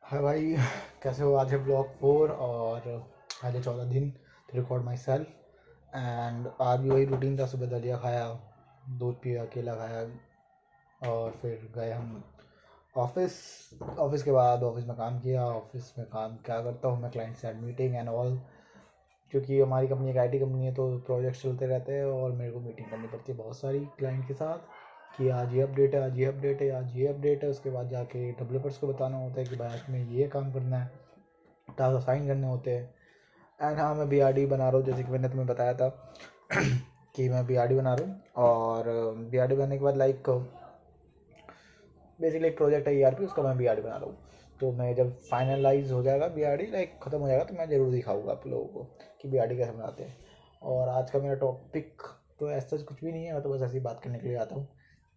हाय भाई, कैसे हो? आज है ब्लॉग 4 और आज है 14 दिन to record my self. And आज भी वही रूटीन था। सुबह दलिया खाया, दूध पिया, केला खाया और फिर गए हम ऑफिस। ऑफिस के बाद ऑफिस में काम किया। ऑफिस में काम क्या करता हूँ मैं, क्लाइंट से मीटिंग एंड ऑल। क्योंकि हमारी कंपनी एक आईटी कंपनी है तो प्रोजेक्ट्स चलते रहते हैं और मेरे को मीटिंग करनी पड़ती है बहुत सारी क्लाइंट के साथ कि आज ये अपडेट है, आज ये अपडेट है, आज ये अपडेट है। उसके बाद जाके डेवलपर्स को बताना होता है कि भाई आज में ये काम करना है, टास्क असाइन करने होते हैं। एंड हाँ, मैं बी बना रहा हूँ, जैसे कि मैंने तुम्हें बताया था कि मैं बी बना रहा हूँ। और बी बनाने के बाद लाइक बेसिकली एक प्रोजेक्ट है ERP, उसका मैं बी बना रहा हूँ। तो मैं जब फाइनलाइज हो जाएगा बी लाइक ख़त्म हो जाएगा तो मैं ज़रूर दिखाऊंगा आप लोगों को कि बी कैसे बनाते हैं। और आज का मेरा टॉपिक तो ऐसा कुछ भी नहीं है, मैं तो बस ऐसी बात करने के लिए आता हूँ।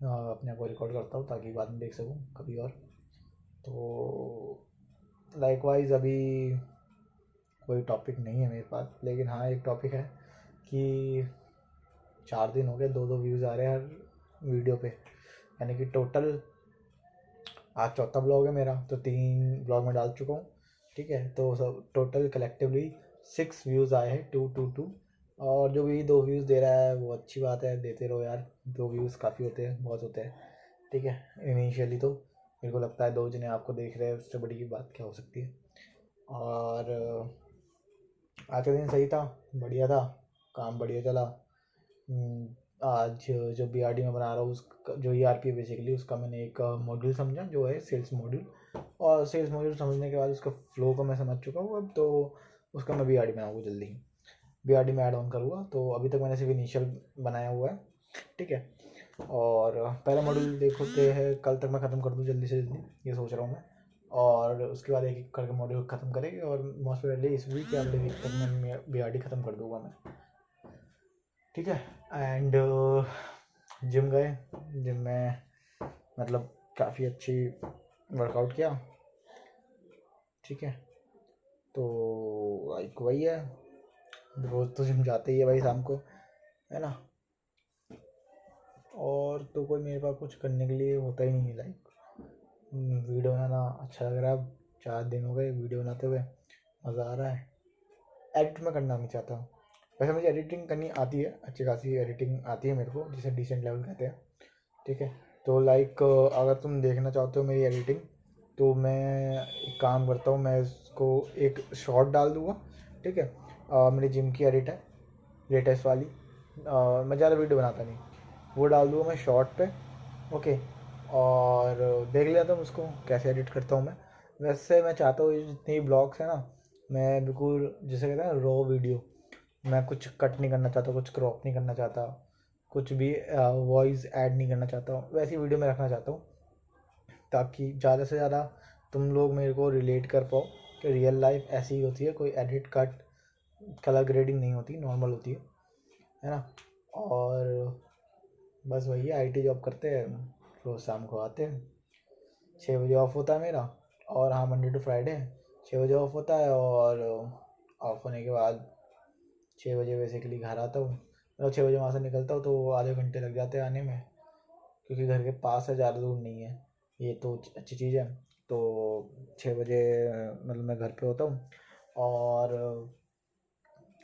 अपने आप को रिकॉर्ड करता हूँ ताकि बाद में देख सकूँ कभी और। तो लाइकवाइज अभी कोई टॉपिक नहीं है मेरे पास, लेकिन हाँ एक टॉपिक है कि 4 दिन हो गए, 2-2 व्यूज़ आ रहे हैं हर वीडियो पे। यानी कि टोटल आज चौथा ब्लॉग है मेरा, तो 3 ब्लॉग में डाल चुका हूँ। ठीक है, तो सब टोटल कलेक्टिवली 6 व्यूज़ आए हैं, 222। और जो भी 2 व्यूज़ दे रहा है वो अच्छी बात है, देते रहो यार। 2 व्यूज़ काफ़ी होते हैं, बहुत होते हैं। ठीक है, इनिशियली तो मेरे को लगता है 2 जने आपको देख रहे हैं, उससे बड़ी की बात क्या हो सकती है। और आज का दिन सही था, बढ़िया था, काम बढ़िया चला। आज जो में बना रहा हूँ उसका जो ERP है बेसिकली, उसका मैंने एक मॉड्यूल समझा जो है सेल्स मॉड्यूल। और सेल्स मॉड्यूल समझने के बाद उसका फ्लो को मैं समझ चुका हूँ अब। तो उसका मैं बनाऊँगा जल्दी ही, में ऐड ऑन करूँगा। तो अभी तक मैंने सिर्फ इनिशियल बनाया हुआ है। ठीक है, और पहला मॉड्यूल देखते हैं, कल तक मैं ख़त्म कर दूँ जल्दी से जल्दी, ये सोच रहा हूँ मैं। और उसके बाद एक एक करके मॉड्यूल ख़त्म करेंगे और मोस्ट प्रोबेबली इस वीक या अगले वीक तक मैं बी ख़त्म कर दूँगा मैं। ठीक है, एंड जिम गए। जिम में मतलब काफ़ी अच्छी वर्कआउट किया। ठीक है, तो लाइक वही है, रोज़ तो जिम जाते ही है भाई शाम को, है ना। और तो कोई मेरे पास कुछ करने के लिए होता ही नहीं है। लाइक वीडियो बनाना अच्छा लग रहा है, अब 4 दिन हो गए वीडियो बनाते हुए, मज़ा आ रहा है। एडिट में करना नहीं चाहता। वैसे मुझे एडिटिंग करनी आती है, अच्छी खासी एडिटिंग आती है मेरे को, जिसे डिसेंट लेवल कहते हैं। ठीक है, तो लाइक अगर तुम देखना चाहते हो मेरी एडिटिंग तो मैं एक काम करता हूँ, मैं इसको एक शॉर्ट डाल दूँगा। ठीक है, मेरी जिम की एडिट है लेटेस्ट वाली। मैं ज़्यादा वीडियो बनाता नहीं, वो डाल दूँगा मैं शॉर्ट पे। ओके, और देख लेता हूँ उसको कैसे एडिट करता हूँ मैं। वैसे मैं चाहता हूँ ये जितनी ब्लॉग्स है ना, मैं बिल्कुल जैसे कहते हैं रॉ वीडियो, मैं कुछ कट नहीं करना चाहता, कुछ क्रॉप नहीं करना चाहता, कुछ भी वॉइस ऐड नहीं करना चाहता हूँ, वैसी वीडियो मैं रखना चाहता हूँ ताकि ज़्यादा से ज़्यादा तुम लोग मेरे को रिलेट कर पाओ कि रियल लाइफ ऐसी ही होती है, कोई एडिट कट कलर ग्रेडिंग नहीं होती, नॉर्मल होती है ना। और बस वही है, IT जॉब करते हैं, रोज़ शाम को आते हैं, 6 बजे ऑफ होता है मेरा। और हाँ, मंडे टू फ्राइडे 6 बजे ऑफ होता है। और ऑफ होने के बाद 6 बजे बेसिकली घर आता हूँ। मतलब 6 बजे वहाँ से निकलता हूँ तो आधे घंटे लग जाते हैं आने में, क्योंकि घर के पास है, ज़्यादा दूर नहीं है। ये तो अच्छी चीज़ है। तो 6 बजे मतलब मैं घर पे होता हूँ। और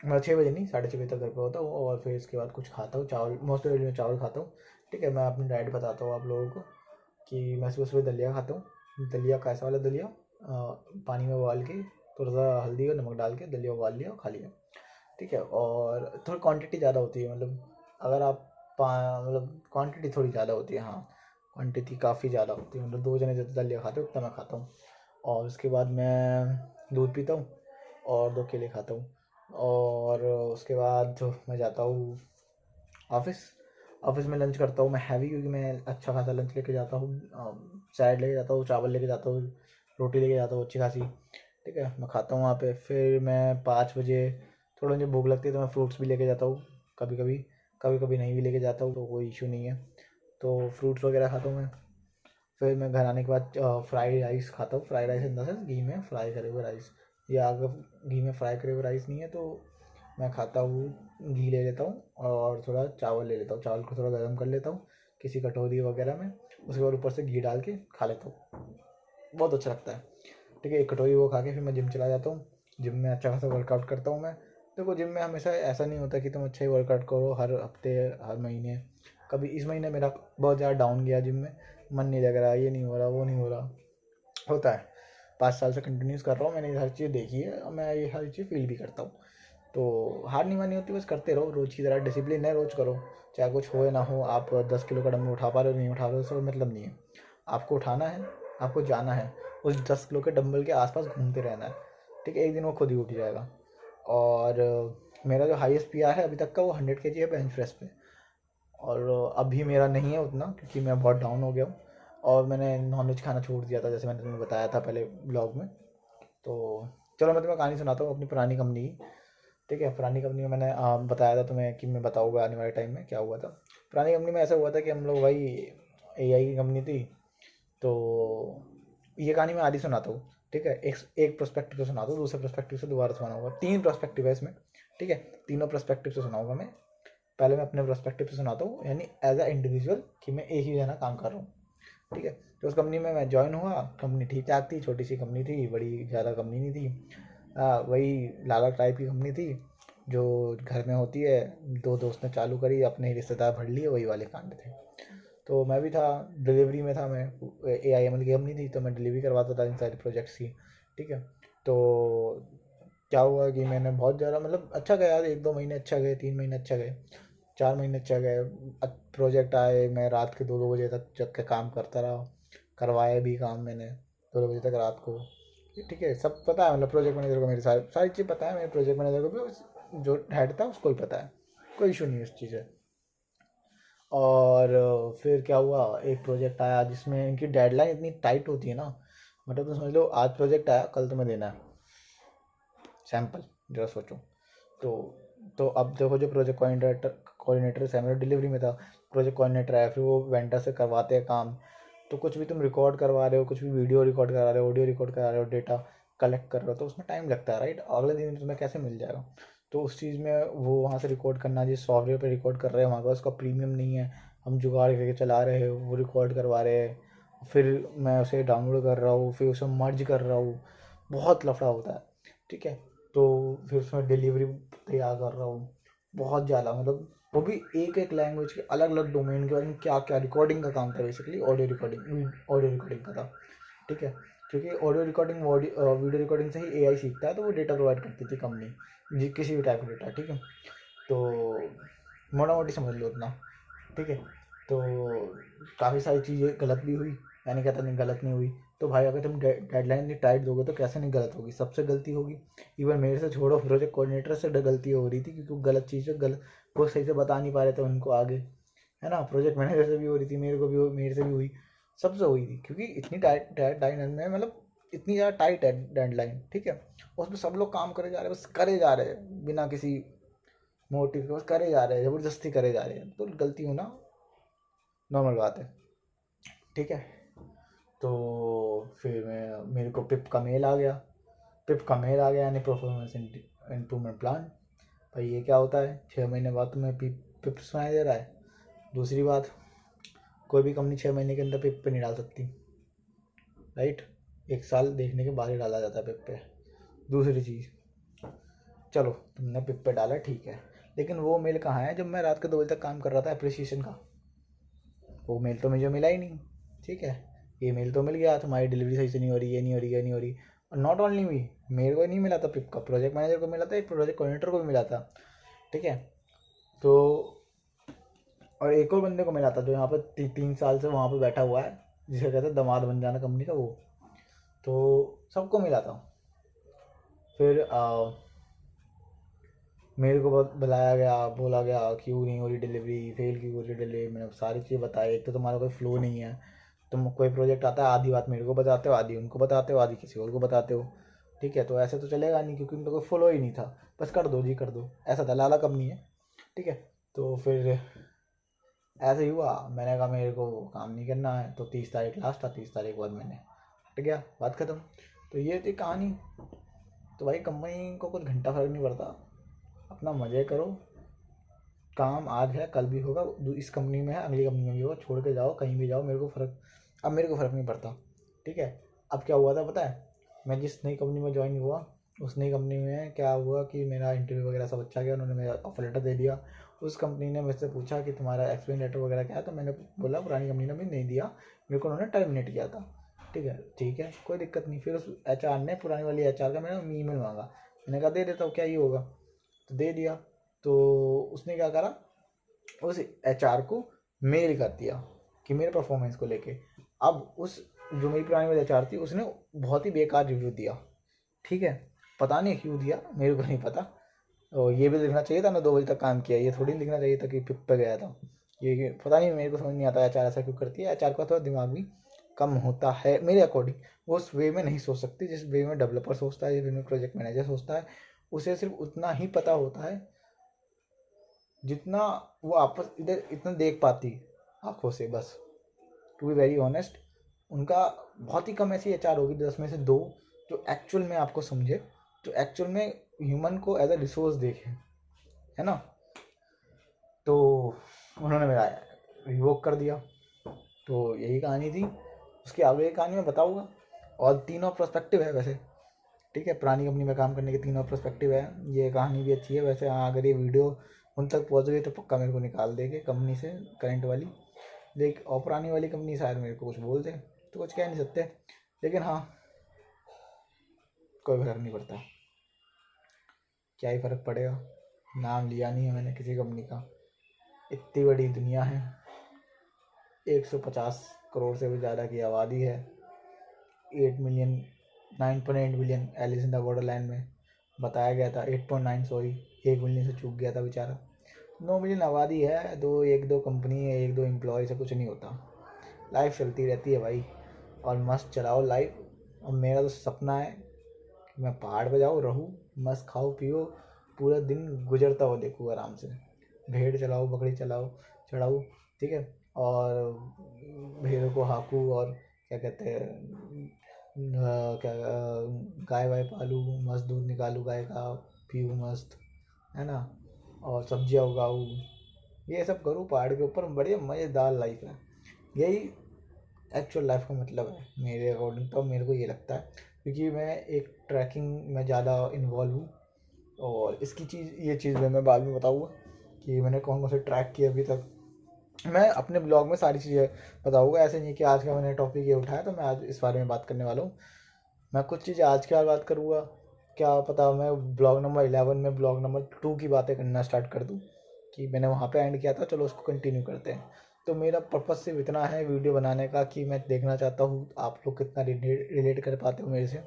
मैं 6 बजे नहीं, 6:30 बजे तक घर पे होता हूँ। और फिर इसके बाद कुछ खाता हूँ, चावल, मोस्टली मैं चावल खाता हूँ। ठीक है, मैं अपनी डाइट बताता हूँ आप लोगों को कि मैं सुबह सुबह दलिया खाता हूँ। दलिया कैसा वाला दलिया, पानी में उबाल के थोड़ा सा हल्दी और नमक डाल के दलिया उबाल लिया और खा लिया। ठीक है, और थोड़ी क्वांटिटी ज़्यादा होती है, मतलब अगर आप मतलब क्वांटिटी थोड़ी ज़्यादा होती है, हाँ क्वांटिटी काफ़ी ज़्यादा होती है। मतलब 2 जने जितना दलिया खाते हैं उतना मैं खाता हूँ। और उसके बाद मैं दूध पीता हूँ और 2 केले खाता हूँ। और उसके बाद मैं जाता हूँ ऑफिस। ऑफिस में लंच करता हूँ मैं हैवी, क्योंकि मैं अच्छा खासा लंच लेके जाता हूँ। सैलड लेके जाता हूँ, चावल लेके जाता हूँ, रोटी लेके जाता हूँ अच्छी खासी। ठीक है, मैं खाता हूँ वहाँ पे। फिर मैं 5 बजे थोड़ा मुझे भूख लगती है तो मैं फ्रूट्स भी लेके जाता हूँ, कभी कभी, कभी कभी नहीं भी लेके जाता हूँ तो कोई इशू नहीं है। तो फ्रूट्स वगैरह खाता हूँ मैं। फिर मैं घर आने के बाद फ्राइड राइस खाता हूँ। Fried rice in the sense घी में फ्राई करे हुए राइस, या अगर घी में फ्राई करे हुए राइस नहीं है तो मैं खाता हूँ, घी ले लेता हूँ और थोड़ा चावल ले लेता हूँ, चावल को थोड़ा गर्म कर लेता हूँ किसी कटोरी वगैरह में, उसके बाद ऊपर से घी डाल के खा लेता हूँ, बहुत अच्छा लगता है। ठीक है, एक कटोरी वो खा के फिर मैं जिम चला जाता हूँ। जिम में अच्छा खासा वर्कआउट करता हूँ मैं। देखो जिम में हमेशा ऐसा नहीं होता कि तुम अच्छा ही वर्कआउट करो हर हफ्ते हर महीने। कभी इस महीने मेरा बहुत ज़्यादा डाउन गया जिम में, मन नहीं लग रहा, ये नहीं हो रहा, वो नहीं हो रहा, होता है। 5 साल से कंटिन्यूस कर रहा हूँ, मैंने ये हर चीज़ देखी है और मैं ये हर चीज़ फील भी करता हूँ। तो हार नहीं मानी होती, बस करते रहो रोज़ की तरह, डिसिप्लिन है, रोज़ करो। चाहे कुछ हो या ना हो, आप 10 किलो का डंबल उठा पा रहे हो नहीं उठा रहे हो, उससे कोई मतलब नहीं है। आपको उठाना है, आपको जाना है, उस 10 किलो के डंबल के आसपास घूमते रहना है। ठीक है, एक दिन वो खुद ही उठ जाएगा। और मेरा जो हाईएस्ट पीआर है अभी तक का वो 100 kg है बेंच प्रेस पे। और अभी मेरा नहीं है उतना क्योंकि मैं बहुत डाउन हो गया हूँ और मैंने नॉनवेज खाना छोड़ दिया था, जैसे मैंने तुम्हें बताया था पहले ब्लॉग में। तो चलो मैं तुम्हें कहानी सुनाता हूँ अपनी पुरानी कंपनी की। ठीक है, पुरानी कंपनी में मैंने बताया था तुम्हें कि मैं बताऊँगा आने वाले टाइम में क्या हुआ था। पुरानी कंपनी में ऐसा हुआ था कि हम लोग भाई एआई की कंपनी थी। तो ये कहानी मैं आधी सुनाता हूँ। ठीक है, एक एक पर्सपेक्टिव से सुनाता हूँ, दूसरे पर्सपेक्टिव से दोबारा सुनाऊंगा। 3 पर्सपेक्टिव है इसमें। ठीक है, तीनों पर्सपेक्टिव से सुनाऊंगा मैं। पहले मैं अपने पर्सपेक्टिव से सुनाता हूँ, यानी एज अ इंडिविजुअल कि मैं एक ही जना काम कर रहा हूँ। ठीक है, तो उस कंपनी में मैं ज्वाइन हुआ। कंपनी ठीक ठाक थी, छोटी सी कंपनी थी, बड़ी ज़्यादा कंपनी नहीं थी। वही लाला टाइप की कंपनी थी जो घर में होती है। 2 दोस्त ने चालू करी, अपने ही रिश्तेदार भर लिए, वही वाले कांड थे। तो मैं भी था, डिलीवरी में था मैं। AIML की कंपनी थी तो मैं डिलीवरी करवाता था इन सारे प्रोजेक्ट्स की। ठीक है, तो क्या हुआ कि मैंने बहुत ज़्यादा मतलब अच्छा गया, 1-2 महीने अच्छा गए, 3 महीने अच्छा गए, 4 महीने अच्छा गए। प्रोजेक्ट आए, मैं रात के 2-2 बजे तक जग के काम करता रहा, करवाया भी काम मैंने 2-2 बजे तक रात को। ठीक है, सब पता है, मतलब प्रोजेक्ट मैनेजर को मेरी सारी सारी चीज़ पता है, मेरे प्रोजेक्ट मैनेजर को भी, जो हेड था उसको भी पता है, कोई इशू नहीं है उस चीज़ से। और फिर क्या हुआ, एक प्रोजेक्ट आया जिसमें इनकी डेडलाइन इतनी टाइट होती है ना, मतलब तो समझ लो आज प्रोजेक्ट आया कल तुम्हें देना है सैम्पल, जरा सोचो। तो तो अब देखो, जो प्रोजेक्ट कोऑर्डिनेटर है, मेरा डिलीवरी में था। प्रोजेक्ट कोऑर्डिनेटर है, फिर वो वेंडर से करवाते हैं काम। तो कुछ भी तुम रिकॉर्ड करवा रहे हो, कुछ भी वीडियो रिकॉर्ड करा रहे हो, ऑडियो रिकॉर्ड करा रहे हो, डेटा कलेक्ट कर रहे हो, तो उसमें टाइम लगता है, राइट। अगले दिन तुम्हें कैसे मिल जाएगा। तो उस चीज़ में वो वहाँ से रिकॉर्ड करना, जिस सॉफ्टवेयर पे रिकॉर्ड कर रहे हैं हमारे पास उसका प्रीमियम नहीं है, हम जुगाड़ करके चला रहे हैं, वो रिकॉर्ड करवा रहे हैं, फिर मैं उसे डाउनलोड कर रहा हूँ, फिर उसे मर्ज कर रहा हूँ, बहुत लफड़ा होता है। ठीक है, तो फिर उसमें डिलीवरी तैयार कर रहा हूँ, बहुत ज़्यादा, मतलब वो भी एक एक लैंग्वेज के अलग अलग डोमेन के बारे में, क्या क्या रिकॉर्डिंग का काम था, बेसिकली ऑडियो रिकॉर्डिंग का था। ठीक है, क्योंकि ऑडियो रिकॉर्डिंग वीडियो रिकॉर्डिंग से ही AI सीखता है, तो वो डेटा प्रोवाइड करती थी कंपनी जी, किसी भी टाइप का डेटा। ठीक है, तो मोटा मोटी समझ लो उतना। ठीक है, तो काफ़ी सारी चीज़ें गलत भी हुई, मैंने कहता नहीं गलत नहीं हुई। तो भाई अगर तुम डेडलाइन नहीं टाइट दोगे तो कैसे नहीं गलत होगी, सबसे गलती होगी। इवन मेरे से छोड़ो, प्रोजेक्ट कोऑर्डिनेटर से गलती हो रही थी क्योंकि वो गलत चीज़ें गलत, वो सही से बता नहीं पा रहे थे उनको आगे, है ना। प्रोजेक्ट मैनेजर से भी हो रही थी, मेरे को भी मेरे से भी हुई, सबसे हुई थी, क्योंकि इतनी टाइट डेडलाइन में, मतलब इतनी ज़्यादा टाइट है डेडलाइन। ठीक है, उसमें सब लोग काम करे जा रहे हैं, बस करे जा रहे हैं बिना किसी मोटिव के, बस करे जा रहे हैं, ज़बरदस्ती करे जा रहे हैं, तो गलती होना नॉर्मल बात है। ठीक है, तो फिर मेरे को पिप का मेल आ गया। यानी परफॉर्मेंस इम्प्रूवमेंट प्लान। भाई ये क्या होता है, 6 महीने बाद तुम्हें पिप सुनाई दे रहा है। दूसरी बात, कोई भी कंपनी 6 महीने के अंदर पिप पे नहीं डाल सकती, राइट। 1 साल देखने के बाद ही डाला जाता है पिप पे। दूसरी चीज़, चलो तुमने पिप पे डाला ठीक है, लेकिन वो मेल कहाँ है जब मैं रात के 2 बजे तक काम कर रहा था अप्रिसिएशन का, वो मेल तो मुझे मिला ही नहीं। ठीक है, ये मेल तो मिल गया, तुम्हारी डिलीवरी सही से नहीं हो रही, ये नहीं हो रही, ये नहीं हो रही। और नॉट ओनली मी, मेरे को नहीं मिला था पिप का, प्रोजेक्ट मैनेजर को मिला था, एक प्रोजेक्ट कोऑर्डिनेटर को भी मिला था। ठीक है, तो और एक और बंदे को मिला था जो यहाँ पर 3 साल से वहाँ पर बैठा हुआ है, जिसे कहते हैं दामाद बन जाना कंपनी का, वो। तो सबको मिला था। फिर मेरे को बुलाया गया, बोला गया क्यों नहीं हो रही डिलीवरी, फेल क्यों हो रही डिलीवरी। मैंने सारी चीज़ें बताई, एक तो तुम्हारा कोई फ्लो नहीं है, तुम कोई प्रोजेक्ट आता है आधी बात मेरे को बताते हो, आधी उनको बताते हो, आधी किसी और को बताते हो। ठीक है, तो ऐसे तो चलेगा नहीं क्योंकि उनका कोई फ्लो ही नहीं था, बस कर दो जी कर दो, ऐसा था, लाला कंपनी है। ठीक है, तो फिर ऐसे ही हुआ, मैंने कहा मेरे को काम नहीं करना है, तो 30 तारीख लास्ट था, 30 तारीख के बाद मैंने हट गया, बात ख़त्म। तो ये थी कहानी। तो भाई कंपनी को कुछ घंटा फर्क नहीं पड़ता, अपना मज़े करो, काम आज है कल भी होगा, इस कंपनी में है अगली कंपनी में भी होगा, छोड़ के जाओ कहीं भी जाओ, मेरे को फ़र्क, अब मेरे को फ़र्क नहीं पड़ता। ठीक है, अब क्या हुआ था पता है, मैं जिस नई कंपनी में ज्वाइन हुआ उस नई कंपनी में क्या हुआ कि मेरा इंटरव्यू वगैरह सब अच्छा गया, उन्होंने मेरा ऑफर लेटर दे दिया। उस कंपनी ने मुझसे पूछा कि तुम्हारा एक्सपीरियंस लेटर वगैरह क्या है, तो मैंने बोला पुरानी कंपनी ने भी नहीं दिया, मेरे को उन्होंने टर्मिनेट किया था। ठीक है कोई दिक्कत नहीं। फिर उस HR ने, पुरानी वाली HR का मेरा ईमेल मांगा, मैंने कहा दे देता हूँ, क्या ही होगा, तो दे दिया। तो उसने क्या करा, उस HR को मेल कर दिया कि मेरे परफॉर्मेंस को लेके। अब उस जो मेरी पुरानी वाली HR थी उसने बहुत ही बेकार रिव्यू दिया। ठीक है, पता नहीं क्यों दिया, मेरे को नहीं पता। और ये भी लिखना चाहिए था ना 2 बजे तक काम किया, ये थोड़ी लिखना चाहिए था कि पिप पे गया था। ये पता नहीं, मेरे को समझ नहीं आता HR ऐसा क्यों करती है। HR का थोड़ा दिमाग भी कम होता है मेरे अकॉर्डिंग। वो उस वे में नहीं सोच सकती जिस वे में डेवलपर सोचता है, जिस वे में प्रोजेक्ट मैनेजर सोचता है। उसे सिर्फ उतना ही पता होता है जितना वो आपस इधर इतना देख पाती आंखों से, बस। टू बी वेरी ऑनेस्ट, उनका बहुत ही कम ऐसी HR होगी 10 में से 2 जो एक्चुअल में आपको समझे, जो एक्चुअल में ह्यूमन को एज अ रिसोर्स देखे, है ना। तो उन्होंने मेरा रिवोक कर दिया। तो यही कहानी थी। उसकी आगे की कहानी मैं बताऊँगा। और 3 और पर्सपेक्टिव है वैसे। ठीक है, पुरानी कंपनी में काम करने के 3 और पर्सपेक्टिव है। ये कहानी भी अच्छी है वैसे। हाँ, अगर ये वीडियो उन तक पहुँच गई तो पक्का मेरे को निकाल देंगे कंपनी से, करंट वाली। और पुरानी वाली कंपनी शायद मेरे को कुछ बोल दे, तो कुछ कह नहीं सकते। लेकिन हाँ, कोई फर्क नहीं पड़ता, क्या ही फ़र्क पड़ेगा। नाम लिया नहीं है मैंने किसी कंपनी का। इतनी बड़ी दुनिया है, 150 करोड़ से भी ज़्यादा की आबादी है। 8 million, 9.8 million Alice in the Borderland में बताया गया था। 8.9 सॉरी, 1 मिलियन से चूक गया था बेचारा। 9 मिलियन आबादी है, एक दो कंपनी है, 1-2 एम्प्लॉय से कुछ नहीं होता। लाइफ चलती रहती है भाई, और मस्त चलाओ लाइफ। और मेरा तो सपना है कि मैं पहाड़ पे जाऊँ, रहूँ, मस्त खाओ पियो, पूरा दिन गुजरता हो देखूँ आराम से। भेड़ चलाओ, बकरी चढ़ाऊँ, ठीक है। और भेड़ों को हाँकूँ, और क्या कहते हैं, क्या गाय वाय पालूँ, मस्त दूध निकालूँ गाय का, पीऊँ मस्त, है ना। और सब्जियाँ उगाऊँ, ये सब करूँ पहाड़ के ऊपर। बढ़िया मज़ेदार लाइफ है। यही एक्चुअल लाइफ का मतलब है मेरे अकॉर्डिंग। तो मेरे को ये लगता है, क्योंकि मैं एक ट्रैकिंग में ज़्यादा इन्वॉल्व हूँ। और इसकी ये चीज़ मैं बाद में बताऊँगा कि मैंने कौन कौन से ट्रैक किए अभी तक। मैं अपने ब्लॉग में सारी चीज़ें बताऊँगा। ऐसे नहीं कि आज का मैंने टॉपिक ये उठाया तो मैं आज इस बारे में बात करने वाला हूँ। मैं कुछ चीज़ें आज के बाद बात करूँगा, क्या पता मैं ब्लॉग नंबर 11 में ब्लॉग नंबर 2 की बातें करना स्टार्ट कर दूँ, कि मैंने वहाँ पे एंड किया था, चलो उसको कंटिन्यू करते हैं। तो मेरा पर्पस सिर्फ इतना है वीडियो बनाने का कि मैं देखना चाहता हूँ आप लोग कितना रिलेट कर पाते हो मेरे से।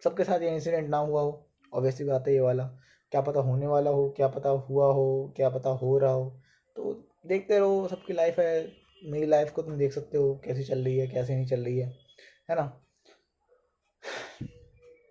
सबके साथ ये इंसिडेंट ना हुआ हो, ऑब्वियस सी बात है ये वाला, क्या पता होने वाला हो, क्या पता हुआ हो, क्या पता हो रहा हो। तो देखते रहो, सबकी लाइफ है। मेरी लाइफ को तुम देख सकते हो कैसी चल रही है, कैसे नहीं चल रही है ना।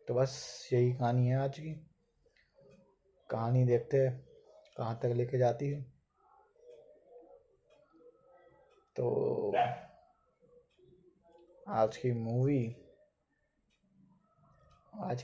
तो बस यही कहानी है आज की। कहानी देखते हैं कहाँ तक लेके जाती है। तो आज की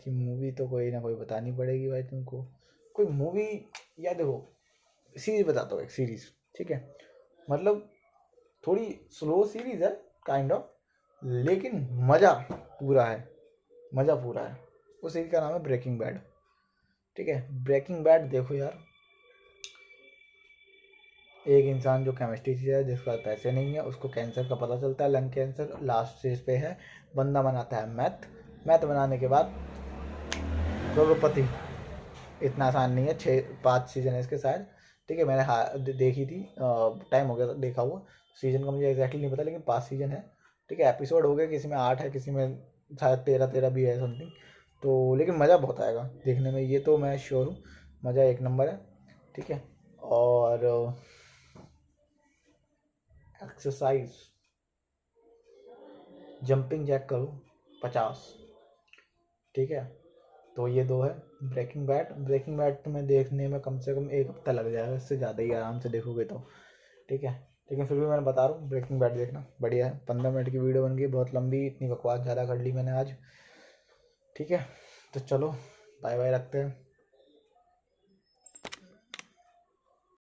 मूवी तो कोई ना कोई बतानी पड़ेगी भाई तुमको। कोई मूवी, या देखो सीरीज बताता हूँ, एक सीरीज, ठीक है। मतलब थोड़ी स्लो सीरीज है काइंड ऑफ, लेकिन मज़ा पूरा है, मज़ा पूरा है। उस सीरीज का नाम है ब्रेकिंग बैड। ठीक है, ब्रेकिंग बैड देखो यार। एक इंसान जो केमिस्ट्री टीचर है, जिसके पास पैसे नहीं है, उसको कैंसर का पता चलता है, लंग कैंसर लास्ट स्टेज पे है। बंदा बनाता है मैथ बनाने के बाद करोड़पति। इतना आसान नहीं है। 5 सीजन है इसके शायद। ठीक है, मैंने देखी थी, टाइम हो गया था देखा हुआ। सीजन का मुझे एग्जैक्टली नहीं पता, लेकिन 5 सीजन है। ठीक है, एपिसोड हो गए, किसी में 8 है, किसी में शायद 13 भी है समथिंग। तो लेकिन मज़ा बहुत आएगा देखने में, ये तो मैं श्योर हूँ। मज़ा एक नंबर है। ठीक है, और एक्सरसाइज, जंपिंग जैक करो 50। ठीक है, तो ये 2 है। ब्रेकिंग बैड तुम्हें देखने में कम से कम 1 हफ्ता लग जाएगा, इससे ज़्यादा ही आराम से देखोगे तो। ठीक है, लेकिन फिर भी मैं बता रहा हूँ ब्रेकिंग बैड देखना बढ़िया है। 15 मिनट की वीडियो बन गई, बहुत लंबी, इतनी बकवास ज़्यादा कर ली मैंने आज। ठीक है, तो चलो बाय बाय, रखते हैं।